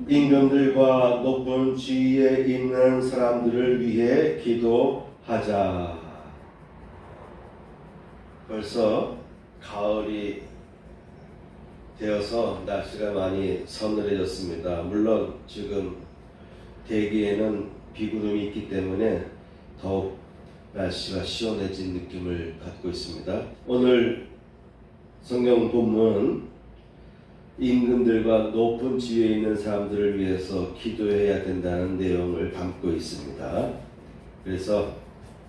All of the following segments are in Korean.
임금들과 높은 지위에 있는 사람들을 위해 기도하자. 벌써 가을이 되어서 날씨가 많이 서늘해졌습니다. 물론 지금 대기에는 비구름이 있기 때문에 더욱 날씨가 시원해진 느낌을 갖고 있습니다. 오늘 성경 본문 임금들과 높은 지위에 있는 사람들을 위해서 기도해야 된다는 내용을 담고 있습니다. 그래서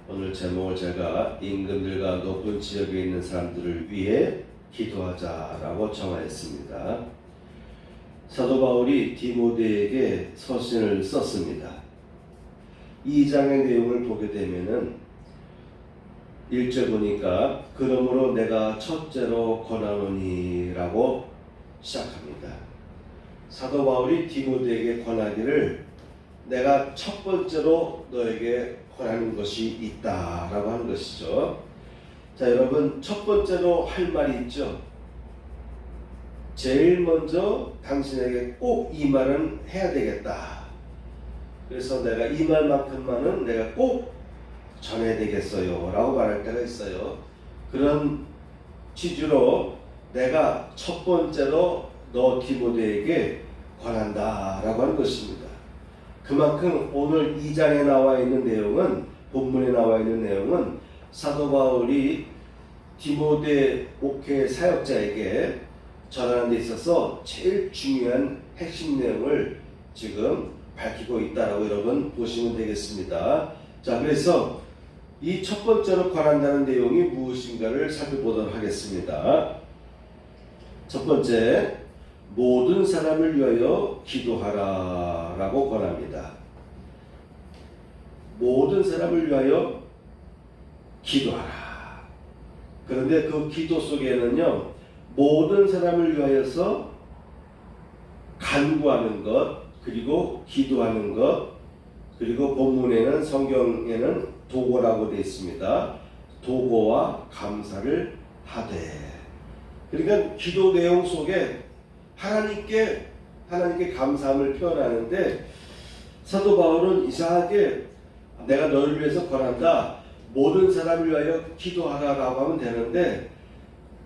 오늘 제목을 제가 임금들과 높은 지역에 있는 사람들을 위해 기도하자라고 정하였습니다. 사도 바울이 디모데에게 서신을 썼습니다. 2장의 내용을 보게 되면은 1절 보니까 그러므로 내가 첫째로 권하노니 라고 시작합니다. 사도 바울이 디모데에게 권하기를 내가 첫 번째로 너에게 권하는 것이 있다라고 하는 것이죠. 자, 여러분, 첫 번째로 할 말이 있죠. 제일 먼저 당신에게 꼭 이 말은 해야 되겠다. 그래서 내가 이 말만큼만은 내가 꼭 전해야 되겠어요 라고 말할 때가 있어요. 그런 취지로 내가 첫 번째로 너 디모데에게 권한다 라고 하는 것입니다. 그만큼 오늘 2장에 나와 있는 내용은, 본문에 나와 있는 내용은 사도 바울이 디모데 목회 사역자에게 전하는 데 있어서 제일 중요한 핵심 내용을 지금 밝히고 있다라고 여러분 보시면 되겠습니다. 자, 그래서 이 첫 번째로 권한다는 내용이 무엇인가를 살펴보도록 하겠습니다. 첫 번째, 모든 사람을 위하여 기도하라 라고 권합니다. 모든 사람을 위하여 기도하라. 그런데 그 기도 속에는요, 모든 사람을 위하여서 간구하는 것, 그리고 기도하는 것, 그리고 본문에는, 성경에는 도고라고 되어 있습니다. 도고와 감사를 하되. 그러니까 기도 내용 속에 하나님께 감사함을 표현하는데, 사도 바울은 이상하게 내가 너를 위해서 권한다, 모든 사람을 위하여 기도하라라고 하면 되는데,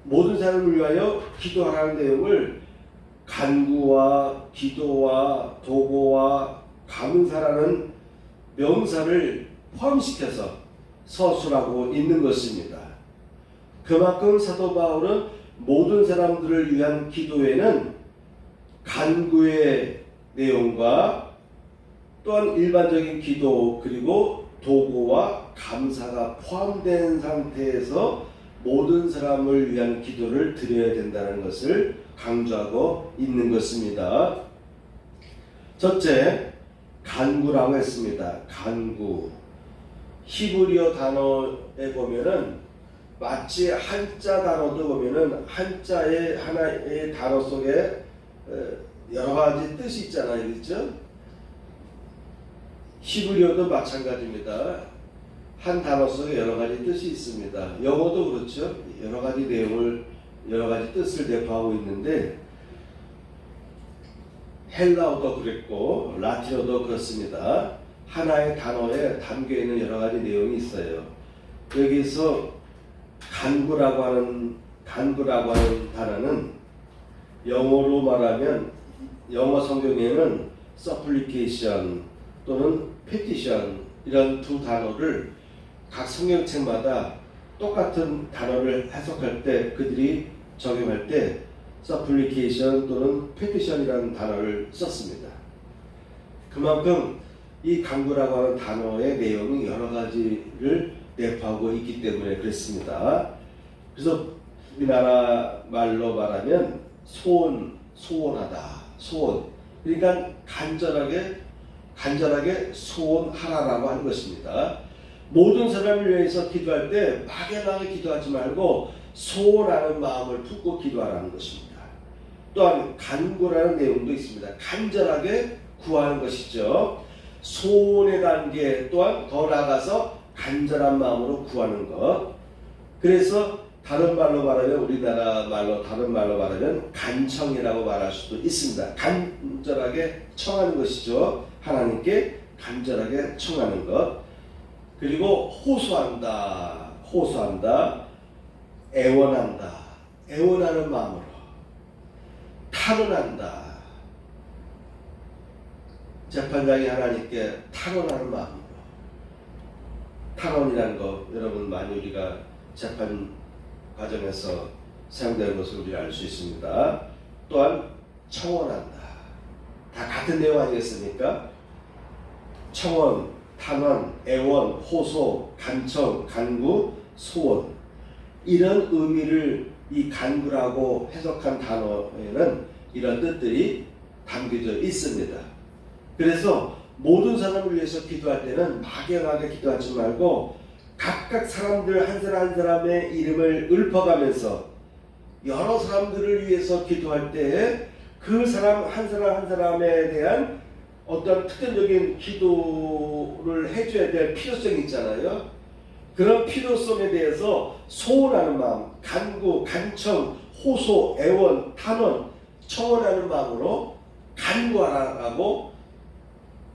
모든 사람을 위하여 기도하라는 내용을 간구와 기도와 도고와 감사라는 명사를 포함시켜서 서술하고 있는 것입니다. 그만큼 사도 바울은 모든 사람들을 위한 기도에는 간구의 내용과 또한 일반적인 기도, 그리고 도고와 감사가 포함된 상태에서 모든 사람을 위한 기도를 드려야 된다는 것을 강조하고 있는 것입니다. 첫째, 간구라고 했습니다. 간구. 히브리어 단어에 보면은 마치 한자 단어도 보면은 한자의 하나의 단어 속에 여러 가지 뜻이 있잖아요. 그렇죠? 히브리어도 마찬가지입니다. 한 단어 속에 여러 가지 뜻이 있습니다. 영어도 그렇죠. 여러 가지 내용을, 여러 가지 뜻을 내포하고 있는데, 헬라어도 그랬고 라틴어도 그렇습니다. 하나의 단어에 담겨있는 여러 가지 내용이 있어요. 여기서 간구라고 하는 단어는 영어로 말하면, 영어 성경에는 supplication 또는 petition 이런 두 단어를 각 성경책마다 똑같은 단어를 해석할 때, 그들이 적용할 때 supplication 또는 petition이라는 단어를 썼습니다. 그만큼 이 간구라고 하는 단어의 내용이 여러 가지를 내포하고 있기 때문에 그렇습니다. 그래서 우리나라 말로 말하면 소원하다, 소원. 그러니까 간절하게 소원하라라고 하는 것입니다. 모든 사람을 위해서 기도할 때 막연하게 기도하지 말고 소원하는 마음을 품고 기도하라는 것입니다. 또한 간구라는 내용도 있습니다. 간절하게 구하는 것이죠. 소원의 단계 또한 더 나아가서 간절한 마음으로 구하는 것. 그래서 다른 말로 말하면 우리나라 말로 다른 말로 말하면 간청이라고 말할 수도 있습니다. 간절하게 청하는 것이죠. 하나님께 간절하게 청하는 것. 그리고 호소한다. 호소한다. 애원한다. 애원하는 마음으로. 탄원한다. 재판장이 하나님께 탄원하는 마음으로. 탄원이라는 거 여러분 많이 우리가 재판 과정에서 사용되는 것을 우리가 알 수 있습니다. 또한 청원한다. 다 같은 내용 아니겠습니까? 청원, 탄원, 애원, 호소, 간청, 간구, 소원, 이런 의미를 이 간구라고 해석한 단어에는 이런 뜻들이 담겨져 있습니다. 그래서 모든 사람을 위해서 기도할 때는 막연하게 기도하지 말고 각각 사람들 한 사람 한 사람의 이름을 읊어가면서 여러 사람들을 위해서 기도할 때 그 사람 한 사람에 대한 어떤 특별적인 기도를 해줘야 될 필요성이 있잖아요. 그런 필요성에 대해서 소원하는 마음, 간구, 간청, 호소, 애원, 탄원, 청원하는 마음으로 간구하라고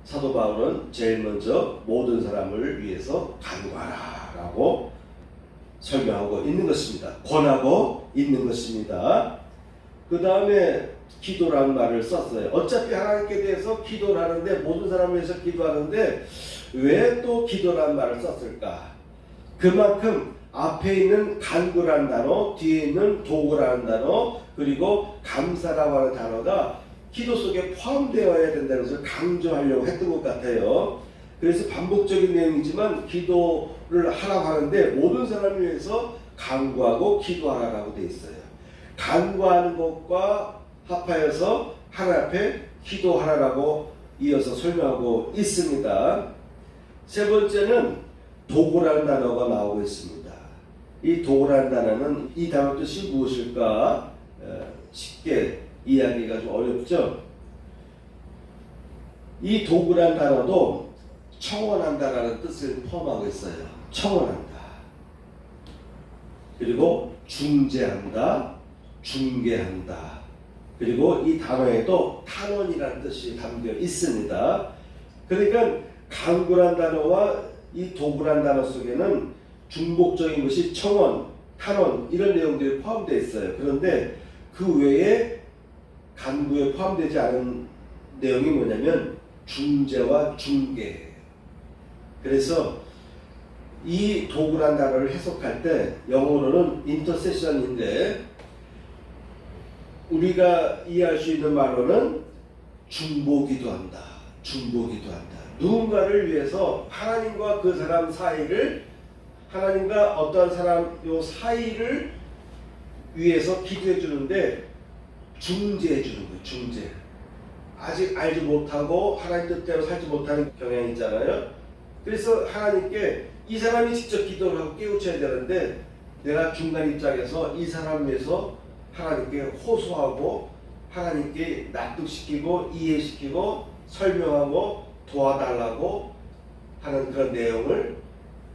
사도 바울은 제일 먼저 모든 사람을 위해서 간구하라 라고 설명하고 있는 것입니다. 권하고 있는 것입니다. 그 다음에 기도라는 말을 썼어요. 어차피 하나님께 대해서 기도를 하는데 모든 사람을 위해서 기도하는데 왜 또 기도라는 말을 썼을까? 그만큼 앞에 있는 간구라는 단어, 뒤에 있는 도구라는 단어, 그리고 감사라고 하는 단어가 기도 속에 포함되어야 된다는 것을 강조하려고 했던 것 같아요. 그래서 반복적인 내용이지만 기도를 하라고 하는데 모든 사람을 위해서 간구하고 기도하라고 되어 있어요. 간구하는 것과 합하여서 하나님 앞에 기도하라고 이어서 설명하고 있습니다. 세 번째는 도구라는 단어가 나오고 있습니다. 이 도구라는 단어는 이 단어 뜻이 무엇일까? 쉽게 이해하기가 좀 어렵죠? 이 도구라는 단어도 청원한다라는 뜻을 포함하고 있어요. 청원한다. 그리고 중재한다. 중개한다. 그리고 이 단어에도 탄원이라는 뜻이 담겨 있습니다. 그러니까 간구란 단어와 이 도구란 단어 속에는 중복적인 것이 청원, 탄원 이런 내용들이 포함되어 있어요. 그런데 그 외에 간구에 포함되지 않은 내용이 뭐냐면 중재와 중개예요. 그래서 이 도구란 단어를 해석할 때 영어로는 인터세션인데 우리가 이해할 수 있는 말로는 중보기도한다. 중보기도한다. 누군가를 위해서 하나님과 그 사람 사이를 하나님과 어떠한 사람 요 사이를 위해서 기도해 주는데 중재해 주는 거예요. 중재. 아직 알지 못하고 하나님 뜻대로 살지 못하는 경향이 있잖아요. 그래서 하나님께 이 사람이 직접 기도를 하고 깨우쳐야 되는데 내가 중간 입장에서 이 사람을 위해서 하나님께 호소하고 하나님께 납득시키고 이해시키고 설명하고 도와달라고 하는 그런 내용을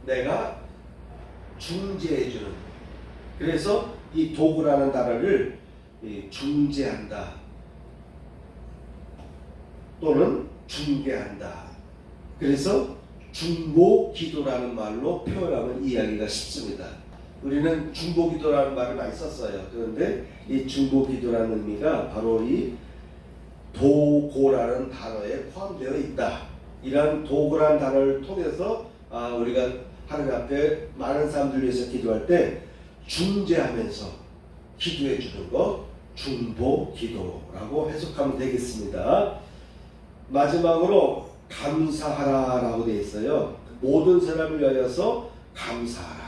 내가 중재해주는. 그래서 이 도구라는 단어를 중재한다 또는 중개한다. 그래서 중보기도라는 말로 표현하면 이해하기가 쉽습니다. 우리는 중보기도라는 말을 많이 썼어요. 그런데 이 중보기도라는 의미가 바로 이 도고라는 단어에 포함되어 있다. 이런 도고라는 단어를 통해서 우리가 하나님 앞에 많은 사람들 위해서 기도할 때 중재하면서 기도해 주는 것 중보기도라고 해석하면 되겠습니다. 마지막으로 감사하라라고 되어 있어요. 모든 사람을 위하여서 감사하라.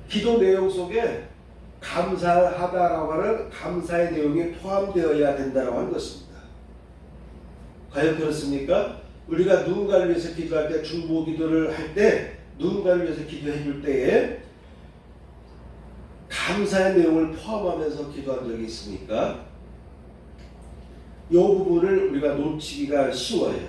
기도 내용 속에 감사하다라고 하는 감사의 내용이 포함되어야 된다고 하는 것입니다. 과연 그렇습니까? 우리가 누군가를 위해서 기도할 때 중보기도를 할 때 누군가를 위해서 기도해 줄 때에 감사의 내용을 포함하면서 기도한 적이 있습니까? 이 부분을 우리가 놓치기가 쉬워요.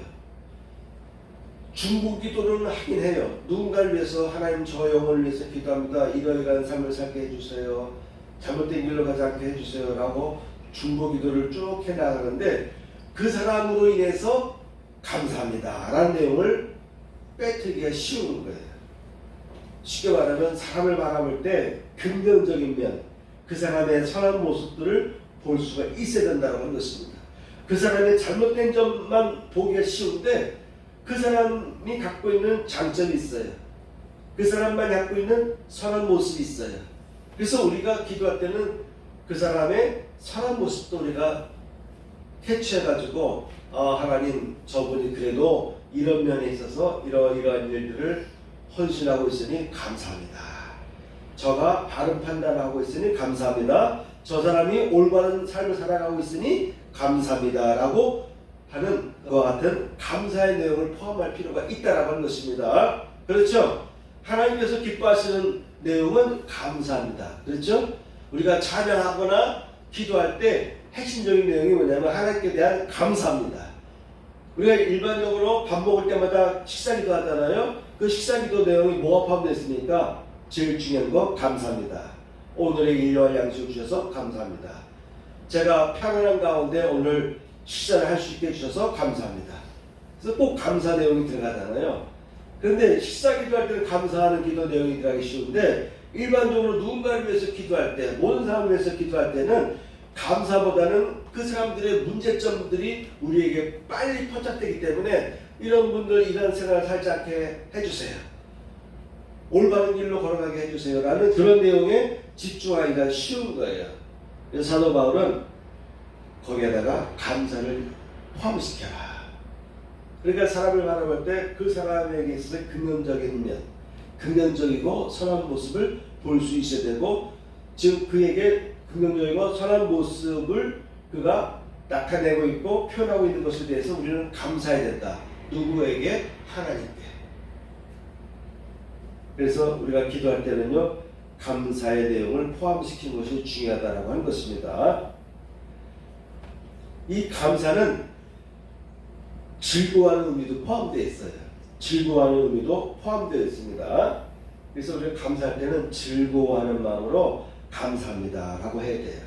중보 기도는 하긴 해요. 누군가를 위해서 하나님 저 영혼을 위해서 기도합니다. 이러이러한 삶을 살게 해주세요. 잘못된 길로 가지 않게 해주세요. 라고 중보 기도를 쭉 해나가는데 그 사람으로 인해서 감사합니다 라는 내용을 빼뜨기가 쉬운 거예요. 쉽게 말하면 사람을 바라볼 때 긍정적인 면, 그 사람의 선한 모습들을 볼 수가 있어야 된다고 하는 것입니다. 그 사람의 잘못된 점만 보기가 쉬운데 그 사람이 갖고 있는 장점이 있어요. 그 사람만 갖고 있는 선한 모습이 있어요. 그래서 우리가 기도할 때는 그 사람의 선한 모습도 우리가 캐치해가지고 하나님 저분이 그래도 이런 면에 있어서 이러이러한 일들을 헌신하고 있으니 감사합니다. 저가 바른 판단하고 있으니 감사합니다. 저 사람이 올바른 삶을 살아가고 있으니 감사합니다 라고 하는 그와 같은 감사의 내용을 포함할 필요가 있다라고 하는 것입니다. 그렇죠? 하나님께서 기뻐하시는 내용은 감사합니다. 그렇죠? 우리가 찬양하거나 기도할 때 핵심적인 내용이 뭐냐면 하나님께 대한 감사합니다. 우리가 일반적으로 밥 먹을 때마다 식사기도 하잖아요. 그 식사기도 내용이 뭐가 포함되어 있습니까? 제일 중요한 거 감사합니다. 오늘의 일용할 양식을 주셔서 감사합니다. 제가 편안한 가운데 오늘 식사를 할 수 있게 해주셔서 감사합니다. 그래서 꼭 감사 내용이 들어가잖아요. 그런데 식사 기도할 때는 감사하는 기도 내용이 들어가기 쉬운데 일반적으로 누군가를 위해서 기도할 때, 모든 사람을 위해서 기도할 때는 감사보다는 그 사람들의 문제점들이 우리에게 빨리 포착되기 때문에 이런 분들 이런 생활을 살지 않게 해주세요. 올바른 길로 걸어가게 해주세요 라는 그런 내용에 집중하기가 쉬운 거예요. 그래서 사도 바울은 거기에다가 감사를 포함시켜라. 그러니까 사람을 바라볼 때 그 사람에게 있어서 긍정적인 면, 긍정적이고 선한 모습을 볼 수 있어야 되고, 즉 그에게 긍정적이고 선한 모습을 그가 나타내고 있고 표현하고 있는 것에 대해서 우리는 감사해야 된다. 누구에게? 하나님께. 그래서 우리가 기도할 때는요, 감사의 내용을 포함시키는 것이 중요하다고 하는 것입니다. 이 감사는 즐거워하는 의미도 포함되어 있어요. 즐거워하는 의미도 포함되어 있습니다. 그래서 우리가 감사할 때는 즐거워하는 마음으로 감사합니다 라고 해야 돼요.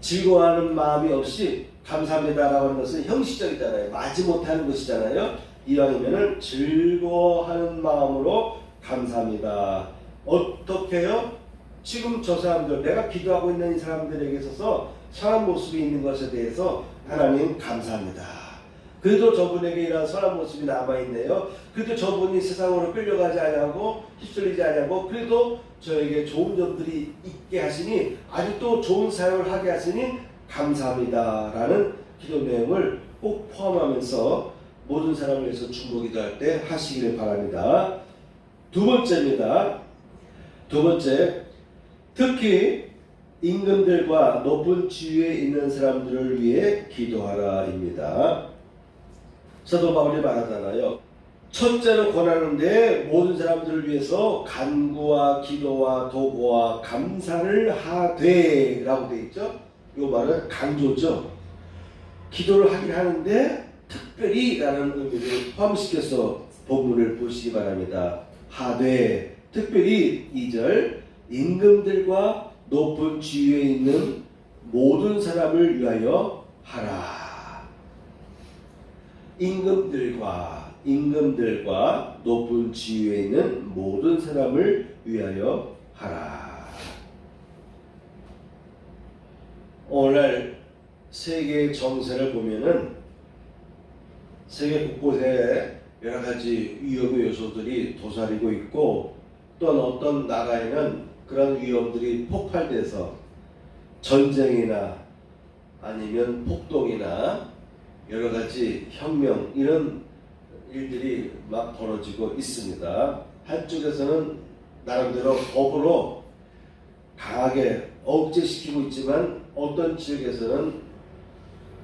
즐거워하는 마음이 없이 감사합니다 라고 하는 것은 형식적이잖아요. 마지 못하는 것이잖아요. 이왕이면은 즐거워하는 마음으로 감사합니다. 어떻게 해요? 지금 저 사람들, 내가 기도하고 있는 이 사람들에게 있어서 선한 모습이 있는 것에 대해서 하나님 감사합니다. 그래도 저분에게 이런 선한 모습이 남아있네요. 그래도 저분이 세상으로 끌려가지 않냐고 휩쓸리지 않냐고 그래도 저에게 좋은 점들이 있게 하시니 아직도 좋은 사역을 하게 하시니 감사합니다 라는 기도 내용을 꼭 포함하면서 모든 사람을 위해서 중보 기도할 때 하시기를 바랍니다. 두 번째입니다. 두 번째, 특히 임금들과 높은 지위에 있는 사람들을 위해 기도하라입니다. 사도 바울이 말하잖아요. 첫째로 권하는데 모든 사람들을 위해서 간구와 기도와 도구와 감사를 하되 라고 되어 있죠. 이 말은 강조죠. 기도를 하긴 하는데 특별히 라는 의미를 포함시켜서 본문을 보시기 바랍니다. 하되 특별히 2절 임금들과 높은 지위에 있는 모든 사람을 위하여 하라. 임금들과 높은 지위에 있는 모든 사람을 위하여 하라. 오늘날 세계 정세를 보면은 세계 곳곳에 여러 가지 위험의 요소들이 도사리고 있고 또 어떤 나라에는 그런 위험들이 폭발돼서 전쟁이나 아니면 폭동이나 여러 가지 혁명 이런 일들이 막 벌어지고 있습니다. 한쪽에서는 나름대로 법으로 강하게 억제시키고 있지만 어떤 지역에서는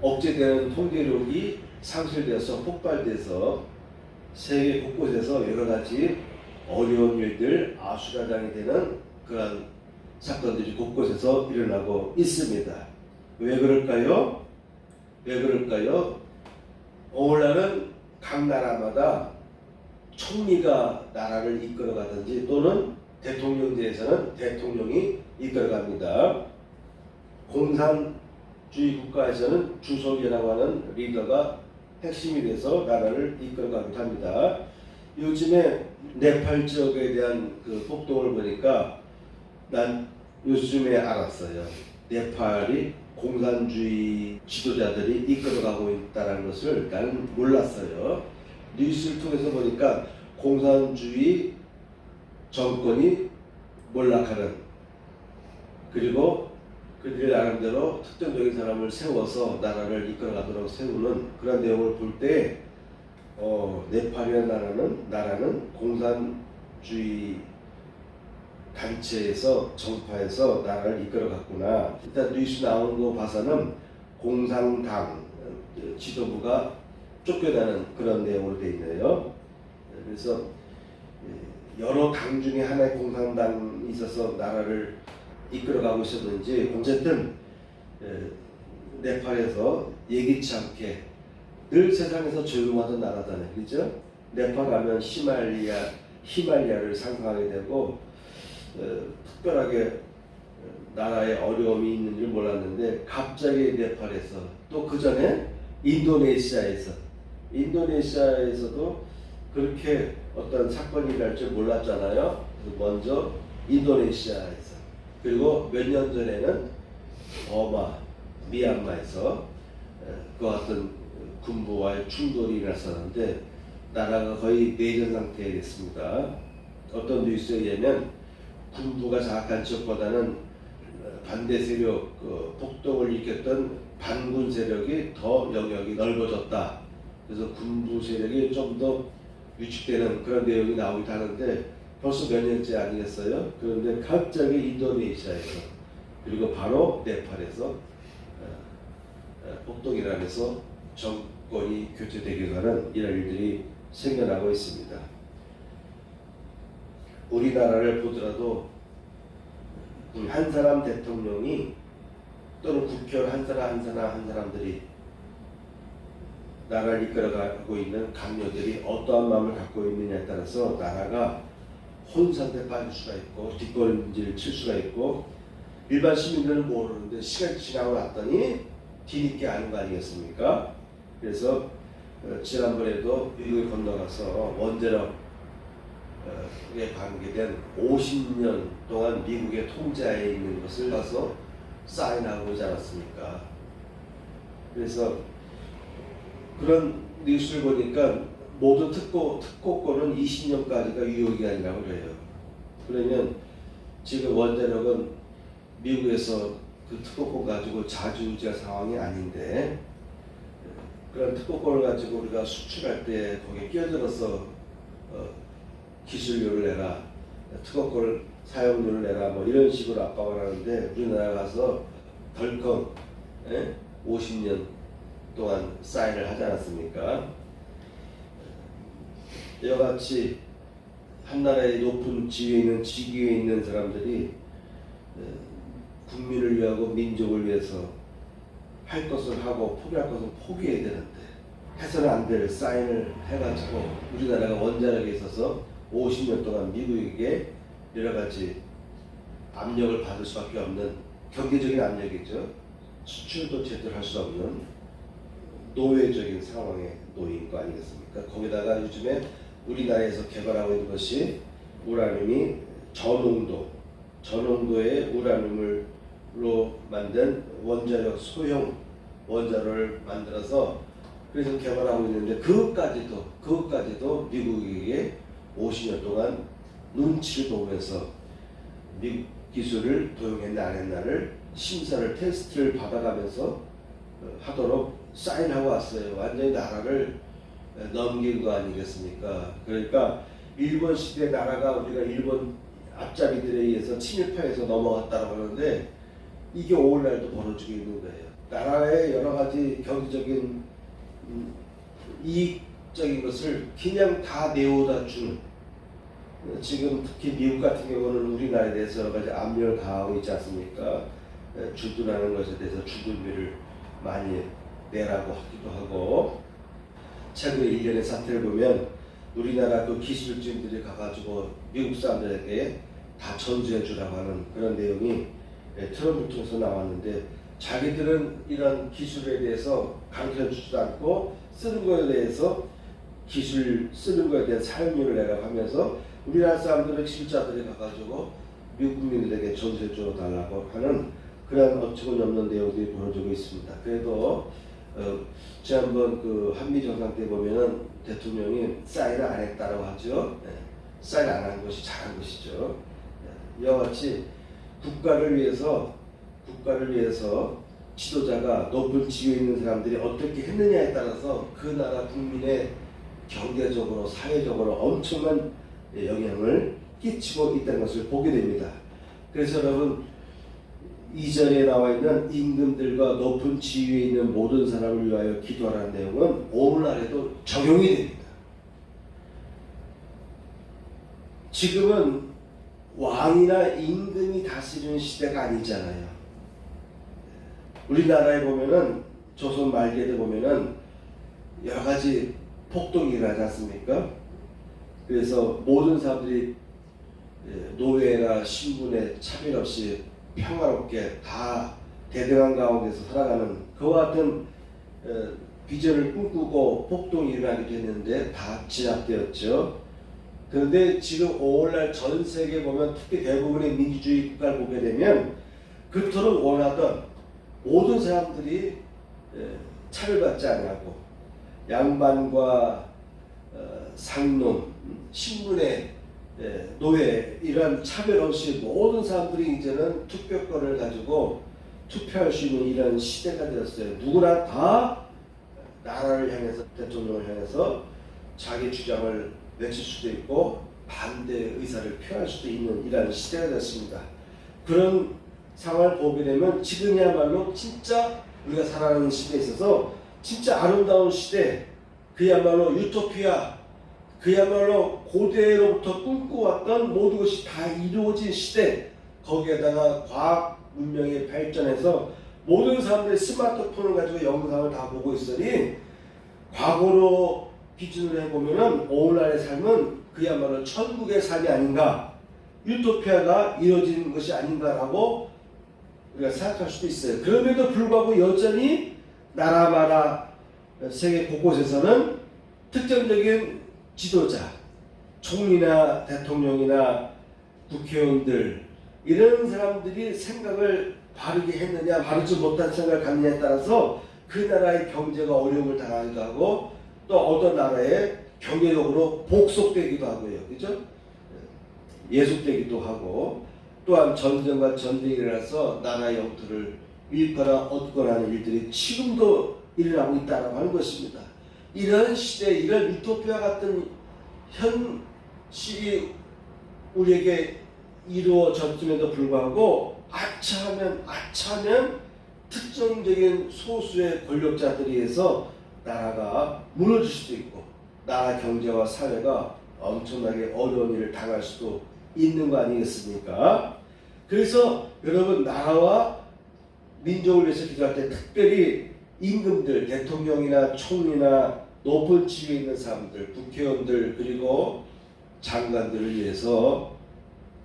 억제되는 통제력이 상실되어서 폭발돼서 세계 곳곳에서 여러 가지 어려운 일들, 아수라장이 되는 그런 사건들이 곳곳에서 일어나고 있습니다. 왜 그럴까요? 왜 그럴까요? 오늘날은 각 나라마다 총리가 나라를 이끌어가든지 또는 대통령제에서는 대통령이 이끌어갑니다. 공산주의 국가에서는 주석이라고 하는 리더가 핵심이 돼서 나라를 이끌어가기도 합니다. 요즘에 네팔 지역에 대한 그 폭동을 보니까 난 요즘에 알았어요. 네팔이 공산주의 지도자들이 이끌어가고 있다는 것을 나는 몰랐어요. 뉴스를 통해서 보니까 공산주의 정권이 몰락하는, 그리고 그들이 나름대로 특정적인 사람을 세워서 나라를 이끌어가도록 세우는 그런 내용을 볼 때 네팔이라는 나라는 공산주의 단체에서 정파에서 나라를 이끌어갔구나. 일단 뉴스 나온 거 봐서는 공산당 지도부가 쫓겨나는 그런 내용으로 되어 있네요. 그래서 여러 당 중에 하나의 공산당이 있어서 나라를 이끌어가고 있었는지 어쨌든 네팔에서 예기치 않게 늘 세상에서 조용하던 나라잖아요. 그죠? 네팔 가면 히말리아를 상상하게 되고 특별하게 나라에 어려움이 있는 줄 몰랐는데 갑자기 네팔에서 또 그 전에 인도네시아에서도 그렇게 어떤 사건이 일어날 줄 몰랐잖아요. 먼저 인도네시아에서, 그리고 몇 년 전에는 버마, 미얀마에서 그와 같은 군부와의 충돌이 일어났었는데 나라가 거의 내전 상태에 됐습니다. 어떤 뉴스에 의하면 군부가 장악한 지역보다는 반대 세력, 폭동을 일으켰던 반군 세력이 더 영역이 넓어졌다. 그래서 군부 세력이 좀 더 위축되는 그런 내용이 나오기도 하는데 벌써 몇 년째 아니겠어요? 그런데 갑자기 인도네시아에서 그리고 바로 네팔에서 폭동이 일어나서 정권이 교체되기도 하는 이런 일들이 생겨나고 있습니다. 우리나라를 보더라도 한 사람 대통령이 또는 국회의원 한 사람들이 나라를 이끌어가고 있는 강요들이 어떠한 마음을 갖고 있느냐에 따라서 나라가 혼선에 빠질 수가 있고 뒷걸음질 칠 수가 있고 일반 시민들은 모르는데 시간이 지나고 났더니 뒤늦게 아는 거 아니겠습니까? 그래서 지난번에도 미국에 건너가서 원자력에 관계된 50년 동안 미국의 통제하에 있는 것을 가서 사인하고 오지 않았습니까? 그래서 그런 뉴스를 보니까 모든 특고권은 20년까지가 유효기간이라고 그래요. 그러면 지금 원자력은 미국에서 그 특고권 가지고 자주우지할 상황이 아닌데 그런 특고권을 가지고 우리가 수출할 때 거기에 끼어들어서 기술료를 내라, 특허권 사용료를 내라 뭐 이런 식으로 압박을 하는데 우리나라 가서 덜컹 50년 동안 사인을 하지 않았습니까? 이와 같이 한 나라의 높은 직위에 있는 사람들이 국민을 위하고 민족을 위해서 할 것을 하고 포기할 것을 포기해야 되는데 해서는 안 될 사인을 해가지고 우리나라가 원자력에 있어서 50년 동안 미국에게 여러 가지 압력을 받을 수밖에 없는 경제적인 압력이죠. 수출도 제대로 할 수 없는 노예적인 상황에 놓인 거 아니겠습니까? 거기다가 요즘에 우리나라에서 개발하고 있는 것이 우라늄이 저농도의 우라늄으로 만든 원자력 소형 원자로를 만들어서 그래서 개발하고 있는데 그것까지도 미국에게 50년 동안 눈치를 보면서 미국 기술을 도용했나 안 했나를 심사를 테스트를 받아가면서 하도록 사인하고 왔어요. 완전히 나라를 넘긴 거 아니겠습니까? 그러니까 일본 시대 나라가 우리가 일본 앞잡이들에 의해서 침입해서 넘어갔다고 하는데 이게 오늘날도 벌어지고 있는 거예요. 나라의 여러 가지 경제적인 이익적인 것을 그냥 다 내어다 주는, 지금 특히 미국 같은 경우는 우리나라에 대해서 여러 가지 압력을 가하고 있지 않습니까? 주둔하는 것에 대해서 주둔비를 많이 내라고 하기도 하고, 최근에 일련의 사태를 보면 우리나라 그 기술진들이 가가지고 미국 사람들에게 다 전수해 주라고 하는 그런 내용이 트럼프 통해서 나왔는데, 자기들은 이런 기술에 대해서 가르쳐 주지도 않고 쓰는 거에 대해서 기술 쓰는 거에 대한 사용료를 내라고 하면서 우리나라 사람들은 기술자들이 가가지고 미국 국민들에게 전수해 줘 달라고 하는 그런 어처구니없는 내용들이 벌어지고 있습니다. 그래도 지난번 그 한미 정상 때 보면은 대통령이 사인을 안 했다라고 하죠. 사인 안 한 것이 잘한 것이죠. 이와 같이 국가를 위해서 지도자가 높은 지위에 있는 사람들이 어떻게 했느냐에 따라서 그 나라 국민의 경제적으로 사회적으로 엄청난 영향을 끼치고 있다는 것을 보게 됩니다. 그래서 여러분, 이전에 나와 있는 임금들과 높은 지위에 있는 모든 사람을 위하여 기도하라는 내용은 오늘날에도 적용이 됩니다. 지금은 왕이나 임금이 다스리는 시대가 아니잖아요. 우리나라에 보면은 조선 말기에 보면은 여러 가지 폭동이 일어나지 않습니까? 그래서 모든 사람들이 노예나 신분에 차별 없이 평화롭게 다 대등한 가운데서 살아가는 그와 같은 비전을 꿈꾸고 폭동이 일어나게 됐는데 다 진압되었죠. 그런데 지금 오늘날 전 세계 보면 특히 대부분의 민주주의 국가를 보게 되면 그토록 원하던 모든 사람들이 차별받지 않고 양반과 상놈, 신분의 노예 이런 차별 없이 모든 사람들이 이제는 투표권을 가지고 투표할 수 있는 이런 시대가 되었어요. 누구나 다 나라를 향해서, 대통령을 향해서 자기 주장을 외칠 수도 있고 반대 의사를 표할 수도 있는 이런 시대가 됐습니다. 그런 상황을 보게 되면 지금이야말로 진짜 우리가 살아가는 시대에 있어서 진짜 아름다운 시대, 그야말로 유토피아, 그야말로 고대로부터 꿈꿔왔던 모든 것이 다 이루어진 시대, 거기에다가 과학 문명이 발전해서 모든 사람들이 스마트폰을 가지고 영상을 다 보고 있으니 과거로 기준으로 해보면은 오늘날의 삶은 그야말로 천국의 삶이 아닌가, 유토피아가 이루어진 것이 아닌가라고 우리가 생각할 수도 있어요. 그럼에도 불구하고 여전히 나라마다 세계 곳곳에서는 특정적인 지도자, 총리나 대통령이나 국회의원들 이런 사람들이 생각을 바르게 했느냐 바르지 못한 생각을 갖느냐에 따라서 그 나라의 경제가 어려움을 당하기도 하고 또 어떤 나라에 경제적으로 복속되기도 하고요. 그죠? 예속되기도 하고 또한 전쟁과 전쟁이 일어나서 나라의 영토를 잃거나 얻거나 하는 일들이 지금도 일어나고 있다고 하는 것입니다. 이런 시대, 이런 유토피아 같은 현실이 우리에게 이루어졌음에도 불구하고 아차하면 특정적인 소수의 권력자들에 의해서 나라가 무너질 수도 있고 나라 경제와 사회가 엄청나게 어려운 일을 당할 수도 있는 거 아니겠습니까? 그래서 여러분, 나라와 민족을 위해서 기도할 때 특별히 임금들, 대통령이나 총리나 높은 지위에 있는 사람들, 국회의원들 그리고 장관들을 위해서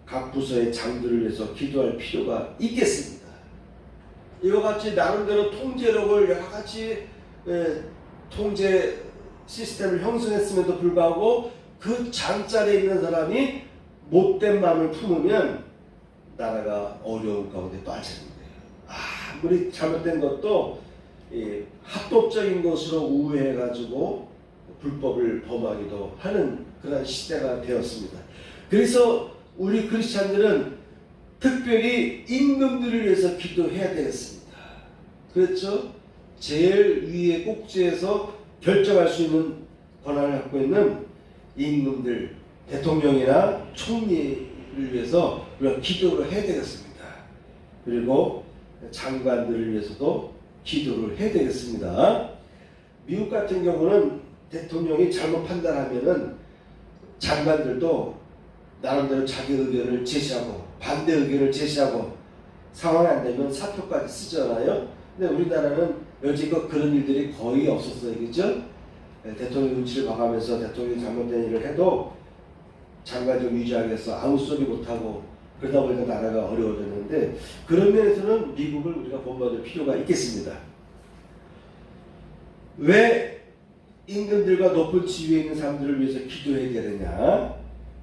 각 부서의 장들을 위해서 기도할 필요가 있겠습니다. 이와 같이 나름대로 통제력을 여러 가지 통제 시스템을 형성했음에도 불구하고 그 장자리에 있는 사람이 못된 마음을 품으면 나라가 어려운 가운데 빠지는데요. 아무리 잘못된 것도 합법적인 것으로 우회해가지고 불법을 범하기도 하는 그런 시대가 되었습니다. 그래서 우리 크리스찬들은 특별히 임금들을 위해서 기도해야 되겠습니다. 그렇죠? 제일 위에 꼭지에서 결정할 수 있는 권한을 갖고 있는 임금들, 대통령이나 총리를 위해서 우리가 기도를 해야 되겠습니다. 그리고 장관들을 위해서도 기도를 해야 되겠습니다. 미국 같은 경우는 대통령이 잘못 판단하면은 장관들도 나름대로 자기 의견을 제시하고 반대 의견을 제시하고 상황이 안 되면 사표까지 쓰잖아요. 근데 우리나라는 여지껏 그런 일들이 거의 없었어요. 그죠? 대통령 눈치를 봐가면서 대통령이 잘못된 일을 해도 장관직 유지하기 위해서 아무 소리 못하고 그러다 보니까 나라가 어려워졌는데, 그런 면에서는 미국을 우리가 본받을 필요가 있겠습니다. 왜 임금들과 높은 지위에 있는 사람들을 위해서 기도해야 되느냐?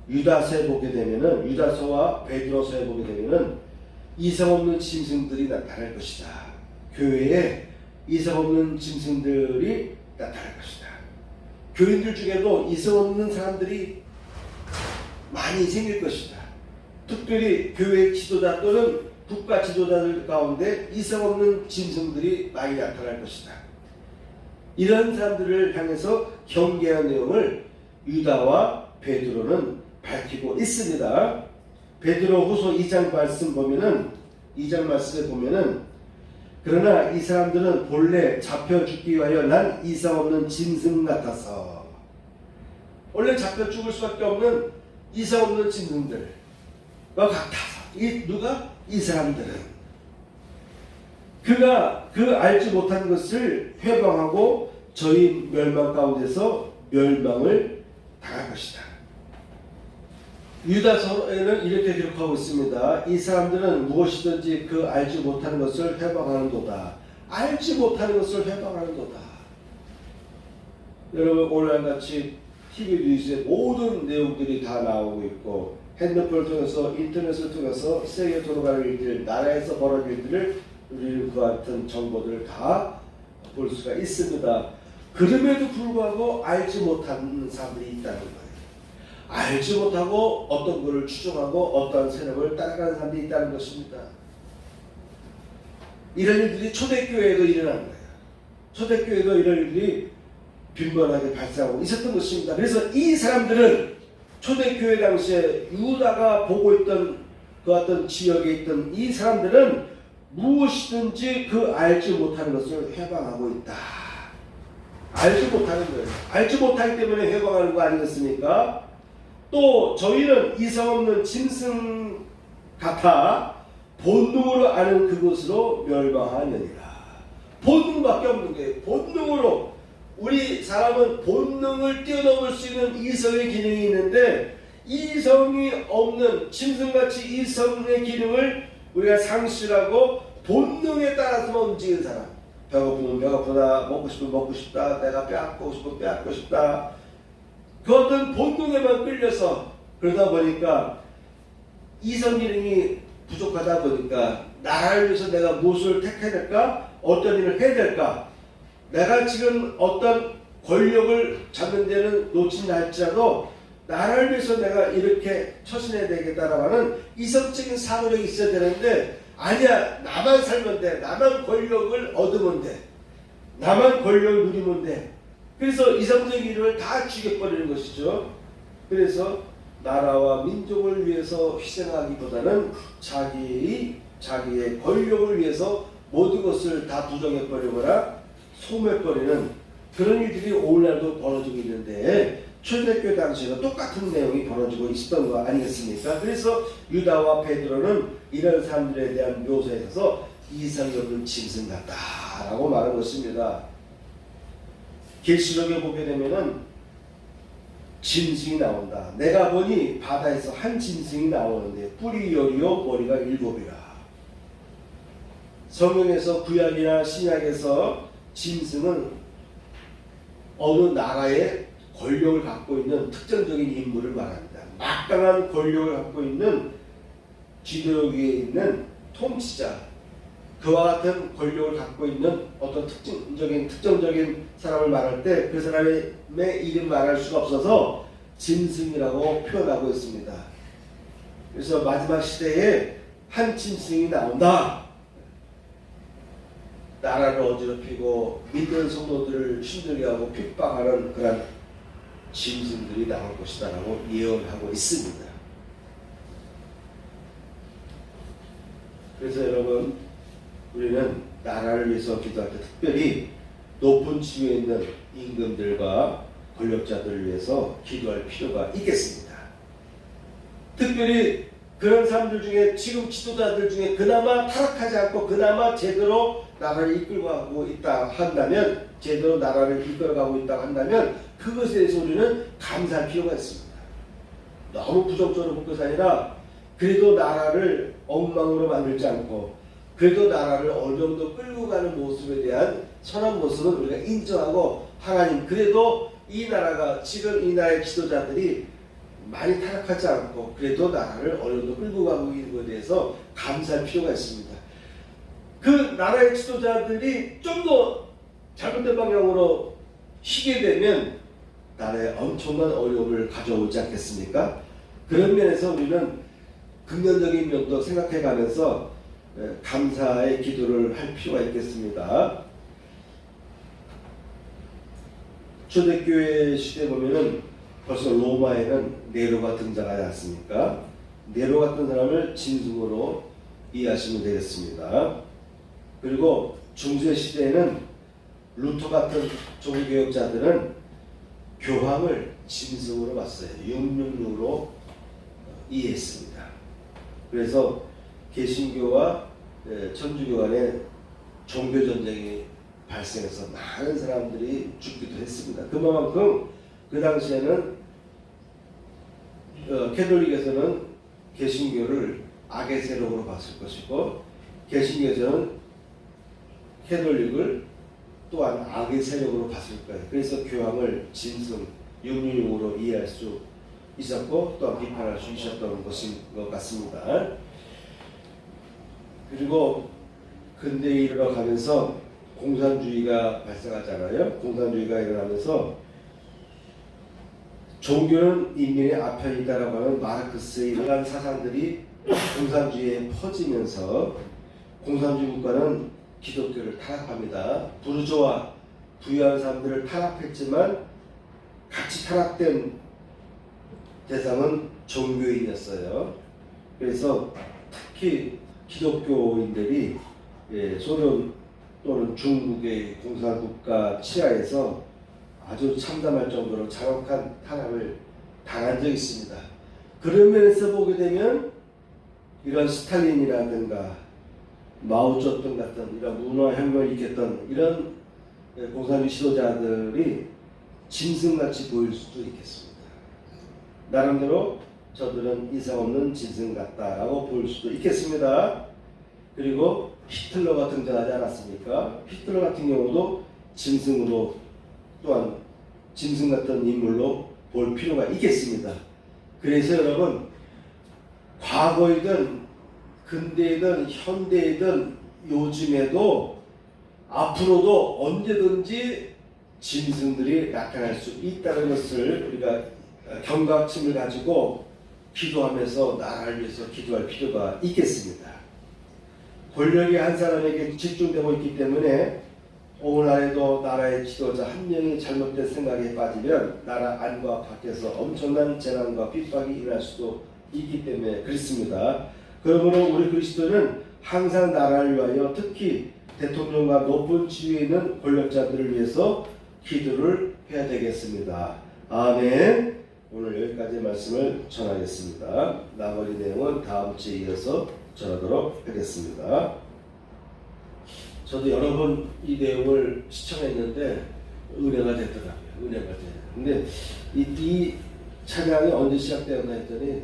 유다서에 보게 되면은, 유다서와 베드로서에 보게 되면은 이성 없는 짐승들이 나타날 것이다. 교회에 이성 없는 짐승들이 나타날 것이다. 교인들 중에도 이성 없는 사람들이 많이 생길 것이다. 특별히 교회 지도자 또는 국가 지도자들 가운데 이성 없는 짐승들이 많이 나타날 것이다. 이런 사람들을 향해서 경계한 내용을 유다와 베드로는 밝히고 있습니다. 베드로 후서 2장 말씀 보면은, 2장 말씀에 보면은, 그러나 이 사람들은 본래 잡혀 죽기 위하여 난 이성 없는 짐승 같아서, 원래 잡혀 죽을 수밖에 없는 이성 없는 짐승들과 같아서, 누가? 이 사람들은 그가 그 알지 못한 것을 회방하고 저희 멸망 가운데서 멸망을 당할 것이다. 유다서에는 이렇게 기록하고 있습니다. 이 사람들은 무엇이든지 그 알지 못하는 것을 회방하는도다. 알지 못하는 것을 회방하는도다. 여러분, 오늘같이 TV 뉴스에 모든 내용들이 다 나오고 있고, 핸드폰을 통해서, 인터넷을 통해서 세계에 돌아가는 일들, 나라에서 벌어진 일들을 우리는 그 같은 정보들을 다 볼 수가 있습니다. 그럼에도 불구하고 알지 못하는 사람들이 있다는 거예요. 알지 못하고 어떤 것을 추종하고 어떤 세력을 따라가는 사람들이 있다는 것입니다. 이런 일들이 초대교회에도 일어난 거예요. 초대교회에도 이런 일들이 빈번하게 발생하고 있었던 것입니다. 그래서 이 사람들은 초대교회 당시에 유다가 보고 있던 그 어떤 지역에 있던 이 사람들은 무엇이든지 그 알지 못하는 것을 회방하고 있다. 알지 못하는 거예요. 알지 못하기 때문에 회방하는 거 아니겠습니까? 또 저희는 이성 없는 짐승 같아 본능으로 아는 그것으로 멸망하느니라. 본능밖에 없는 거예요. 본능으로. 우리 사람은 본능을 뛰어넘을 수 있는 이성의 기능이 있는데, 이성이 없는 짐승같이 이성의 기능을 우리가 상실하고 본능에 따라서만 움직이는 사람. 배고프면 배고프다, 먹고 싶으면 먹고 싶다, 내가 빼앗고 싶으면 빼앗고 싶다. 그 어떤 본능에만 끌려서 그러다 보니까 이성 기능이 부족하다 보니까 나라를 위해서 내가 무엇을 택해야 될까? 어떤 일을 해야 될까? 내가 지금 어떤 권력을 잡는 데는 놓친다 할지라도 나라를 위해서 내가 이렇게 처신해야 되겠다라고 하는 이성적인 사고력이 있어야 되는데, 아니야, 나만 살면 돼, 나만 권력을 얻으면 돼, 나만 권력을 누리면 돼. 그래서 이성적인 이름을 다 죽여버리는 것이죠. 그래서 나라와 민족을 위해서 희생하기보다는 자기의 권력을 위해서 모든 것을 다 부정해버리거나 소멸버리는 그런 일들이 오늘날도 벌어지고 있는데, 초대교회 당시에도 똑같은 내용이 벌어지고 있었던 거 아니겠습니까? 그래서 유다와 베드로는 이런 사람들에 대한 묘사에 있어서 이성이 없는 짐승 같다라고 말한 것입니다. 계시록에 보게 되면은 짐승이 나온다. 내가 보니 바다에서 한 짐승이 나오는데 뿔이 10이요 머리가 7이라. 성경에서 구약이나 신약에서 짐승은 어느 나라의 권력을 갖고 있는 특정적인 인물을 말합니다. 막강한 권력을 갖고 있는 지도력 위에 있는 통치자, 그와 같은 권력을 갖고 있는 어떤 특정적인 사람을 말할 때 그 사람의 이름 말할 수가 없어서 짐승이라고 표현하고 있습니다. 그래서 마지막 시대에 한 짐승이 나온다. 나라를 어지럽히고 믿는 성도들을 힘들게 하고 핍박하는 그런 짐승들이 나올 것이다 라고 예언하고 있습니다. 그래서 여러분, 우리는 나라를 위해서 기도할 때 특별히 높은 지위에 있는 임금들과 권력자들을 위해서 기도할 필요가 있겠습니다. 특별히 그런 사람들 중에 지금 지도자들 중에 그나마 타락하지 않고 그나마 제대로 나라를 이끌어가고 있다 한다면, 제대로 나라를 이끌어가고 있다고 한다면 그것에 대해서 우리는 감사할 필요가 있습니다. 너무 부정적으로 볼 것이 아니라 그래도 나라를 엉망으로 만들지 않고 그래도 나라를 어느 정도 끌고 가는 모습에 대한 선한 모습은 우리가 인정하고, 하나님 그래도 이 나라가 지금 이 나라의 지도자들이 많이 타락하지 않고 그래도 나라를 어느 정도 끌고 가고 있는 것에 대해서 감사할 필요가 있습니다. 그 나라의 지도자들이 좀 더 잘못된 방향으로 휘게 되면 나라에 엄청난 어려움을 가져오지 않겠습니까? 그런 면에서 우리는 긍정적인 면도 생각해 가면서 감사의 기도를 할 필요가 있겠습니다. 초대교회 시대에 보면은 벌써 로마에는 네로가 등장하지 않습니까? 네로 같은 사람을 짐승으로 이해하시면 되겠습니다. 그리고 중세 시대에는 루터 같은 종교개혁자들은 교황을 짐승으로 봤어요. 666으로 이해했습니다. 그래서 개신교와 천주교 간에 종교전쟁이 발생해서 많은 사람들이 죽기도 했습니다. 그만큼 그 당시에는 캐톨릭에서는 개신교를 악의 세력으로 봤을 것이고, 개신교에서는 캐톨릭을 또한 악의 세력으로 봤을 거예요. 그래서 교황을 짐승 666으로 이해할 수 있었고 또한 비판할 수 있었던 것인 것 같습니다. 그리고 근대에 이르러가면서 공산주의가 발생하잖아요. 공산주의가 일어나면서 종교는 인민의 아편이다라고 하는 마르크스의 이러한 사상들이 공산주의에 퍼지면서 공산주의 국가는 기독교를 타락합니다. 부르주아 부유한 사람들을 타락했지만 같이 타락된 대상은 종교인이었어요. 그래서 특히 기독교인들이 소련 또는 중국의 공산국가 치하에서 아주 참담할 정도로 잔혹한 탄압을 당한 적이 있습니다. 그런 면에서 보게 되면 이런 스탈린이라든가 마오쩌둥 같은 이런 문화혁명을 일으켰던 이런 공산주의 지도자들이 짐승같이 보일 수도 있겠습니다. 나름대로 저들은 이상 없는 짐승 같다라고 볼 수도 있겠습니다. 그리고 히틀러가 등장하지 않았습니까? 히틀러 같은 경우도 짐승으로, 또한 짐승 같은 인물로 볼 필요가 있겠습니다. 그래서 여러분, 과거이든 근대이든 현대이든 요즘에도 앞으로도 언제든지 짐승들이 나타날 수 있다는 것을 우리가 경각심을 가지고 기도하면서 나라를 위해서 기도할 필요가 있겠습니다. 권력이 한 사람에게 집중되고 있기 때문에 오늘날에도 나라의 지도자 한 명이 잘못된 생각에 빠지면 나라 안과 밖에서 엄청난 재난과 핍박이 일어날 수도 있기 때문에 그렇습니다. 그러므로 우리 그리스도는 항상 나라를 위하여, 특히 대통령과 높은 지위에 있는 권력자들을 위해서 기도를 해야 되겠습니다. 아멘. 오늘 여기까지 말씀을 전하겠습니다. 나머지 내용은 다음 주에 이어서 전하도록 하겠습니다. 저도 여러 번 이 내용을 시청했는데 은혜가 되더라고요. 은혜가 돼요. 근데 이 찬양이 언제 시작되었나 했더니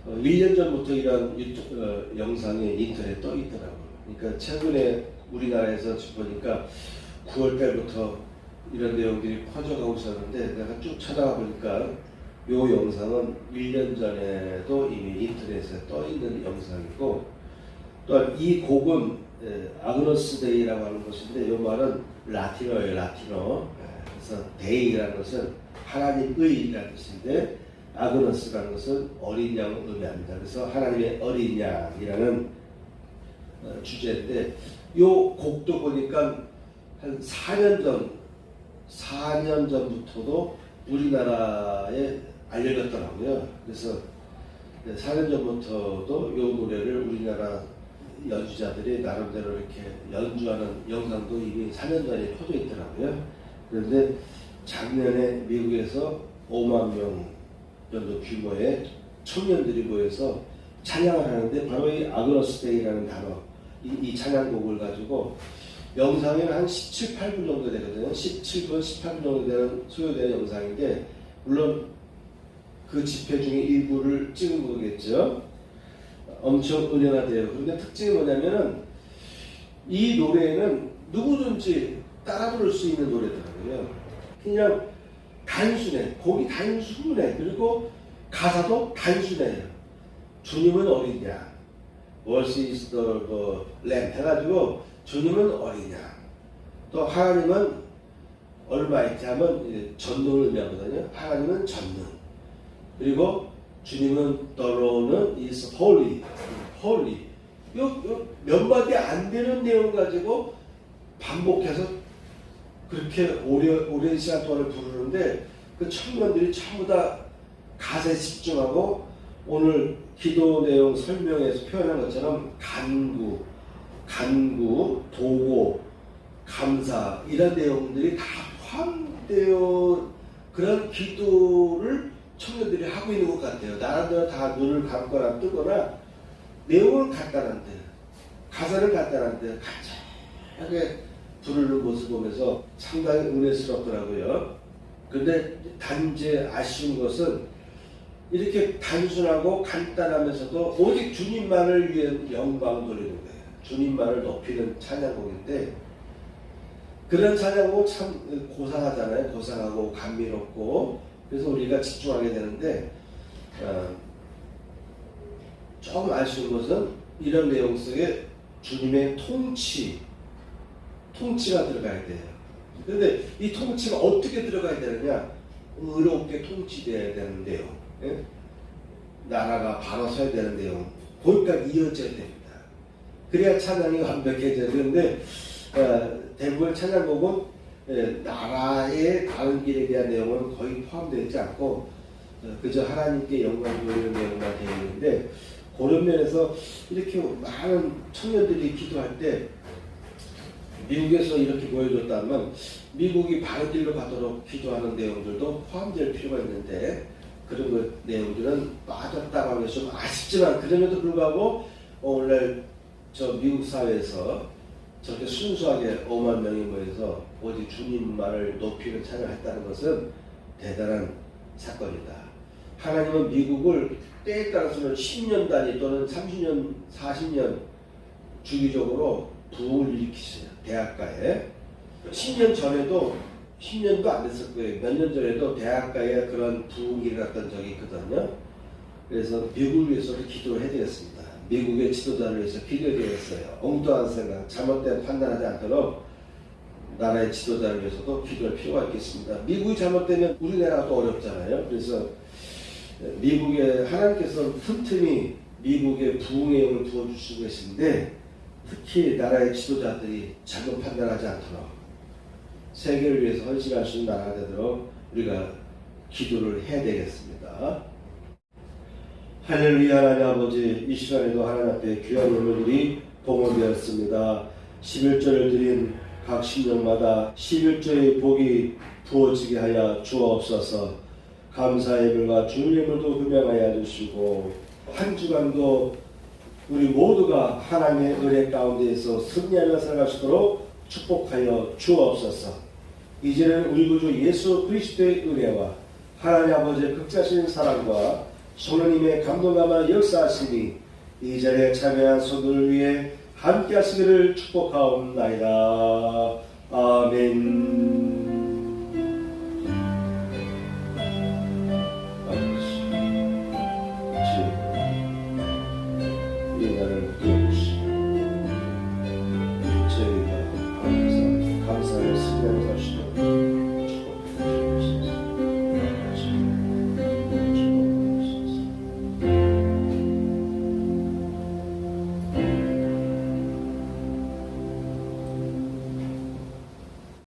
1년 전부터 이런 영상이 인터넷에 떠 있더라고요. 그러니까 최근에 우리나라에서 보니까 9월 달부터 이런 내용들이 퍼져가고 있었는데, 내가 쭉 찾아가 보니까 이 영상은 1년 전에도 이미 인터넷에 떠 있는 영상이고, 또한 이 곡은 아그너스 데이라고 하는 것인데, 이 말은 라틴어예요. 라틴어. 그래서 데이라는 것은 하나님의라는 뜻인데, 아그너스라는 것은 어린 양을 의미합니다. 그래서 하나님의 어린 양이라는 주제인데, 이 곡도 보니까 한 4년 전부터도 우리나라에 알려졌더라고요. 그래서 4년 전부터도 이 노래를 우리나라 연주자들이 나름대로 이렇게 연주하는 영상도 이미 4년 전에 퍼져 있더라고요. 그런데 작년에 미국에서 5만 명 정도 규모의 청년들이 모여서 찬양을 하는데 바로 이 아그노스데이라는 단어, 이 찬양곡을 가지고 영상에는 한 17, 8분 정도 되거든요. 17분, 18분 정도 되는 소요되는 영상인데 물론 그 집회 중에 일부를 찍은 거겠죠. 엄청 은연하대요. 그런데 특징이 뭐냐면은 이 노래는 누구든지 따라 부를 수 있는 노래더라고요. 그냥 단순해. 곡이 단순해. 그리고 가사도 단순해요. 주님은 어리냐, What is the Lamb 해가지고 주님은 어리냐, 또 하나님은 얼마이티 하면 전능을 의미하거든요. 하나님은 전능, 그리고 주님은 더러는 is holy, holy. 몇 마디 안 되는 내용 가지고 반복해서 그렇게 오랜 시간 동안을 부르는데 그 청년들이 전부 다 가사에 집중하고 오늘 기도 내용 설명에서 표현한 것처럼 간구, 도고, 감사 이런 내용들이 다 포함되어 그런 기도를 청년들이 하고 있는 것 같아요. 나름대로 다 눈을 감거나 뜨거나 내용은 간단한데 가사를 간단한데 간절하게 부르는 모습 보면서 상당히 은혜스럽더라고요. 근데 단지 아쉬운 것은 이렇게 단순하고 간단하면서도 오직 주님만을 위한 영광 돌리는 거예요. 주님만을 높이는 찬양곡인데 그런 찬양곡 참 고상하잖아요. 고상하고 감미롭고 그래서 우리가 집중하게 되는데 조금 아쉬운 것은 이런 내용 속에 주님의 통치가 들어가야 돼요. 그런데 이 통치가 어떻게 들어가야 되느냐? 의롭게 통치되어야 되는 내용, 예? 나라가 바로 서야 되는 내용, 거기까지 이어져야 됩니다. 그래야 찬양이 완벽해져요. 그런데 대부분 찬양곡은 나라의 다른 길에 대한 내용은 거의 포함되어 있지 않고 그저 하나님께 영광 돌리는 내용만 되어 있는데 그런 면에서 이렇게 많은 청년들이 기도할 때 미국에서 이렇게 보여줬다면 미국이 바른 길로 가도록 기도하는 내용들도 포함될 필요가 있는데 그런 내용들은 빠졌다고 하면 좀 아쉽지만 그럼에도 불구하고 오늘 저 미국 사회에서 저렇게 순수하게 5만 명이 모여서 오직 주님만을 높이는 찬양했다는 것은 대단한 사건이다. 하나님은 미국을 때에 따라서는 10년 단위 또는 30년, 40년 주기적으로 부흥을 일으키세요. 대학가에 10년 전에도 10년도 안 됐을 거예요. 몇 년 전에도 대학가에 그런 부흥이 일어났던 적이 있거든요. 그래서 미국을 위해서 기도를 해야 되겠습니다. 미국의 지도자를 위해서 기도해야 되겠어요. 엉뚱한 생각, 잘못된 판단하지 않도록 나라의 지도자를 위해서도 기도할 필요가 있겠습니다. 미국이 잘못되면 우리나라도 어렵잖아요. 그래서 미국의 하나님께서 틈틈이 미국의 부흥의 영을 부어주시고 계신데 특히 나라의 지도자들이 잘못 판단하지 않도록 세계를 위해서 헌신할 수 있는 나라가 되도록 우리가 기도를 해야 되겠습니다. 할렐루야. 하나님 아버지, 이 시간에도 하나님 앞에 귀한 예물들이 봉헌되었습니다. 11조를 드린 각 신령마다 11조의 복이 부어지게 하여 주옵소서. 감사의 예물과 주의 예물도 금양하여 주시고 한 주간도 우리 모두가 하나님의 은혜 가운데에서 승리하며 살아갈 수 있도록 축복하여 주옵소서. 이제는 우리 구주 예수 그리스도의 은혜와 하나님 아버지의 극자신 사랑과 성령님의 감동감화 역사하시니 이 자리에 참여한 성도를 위해 함께 하시기를 축복하옵나이다. 아멘.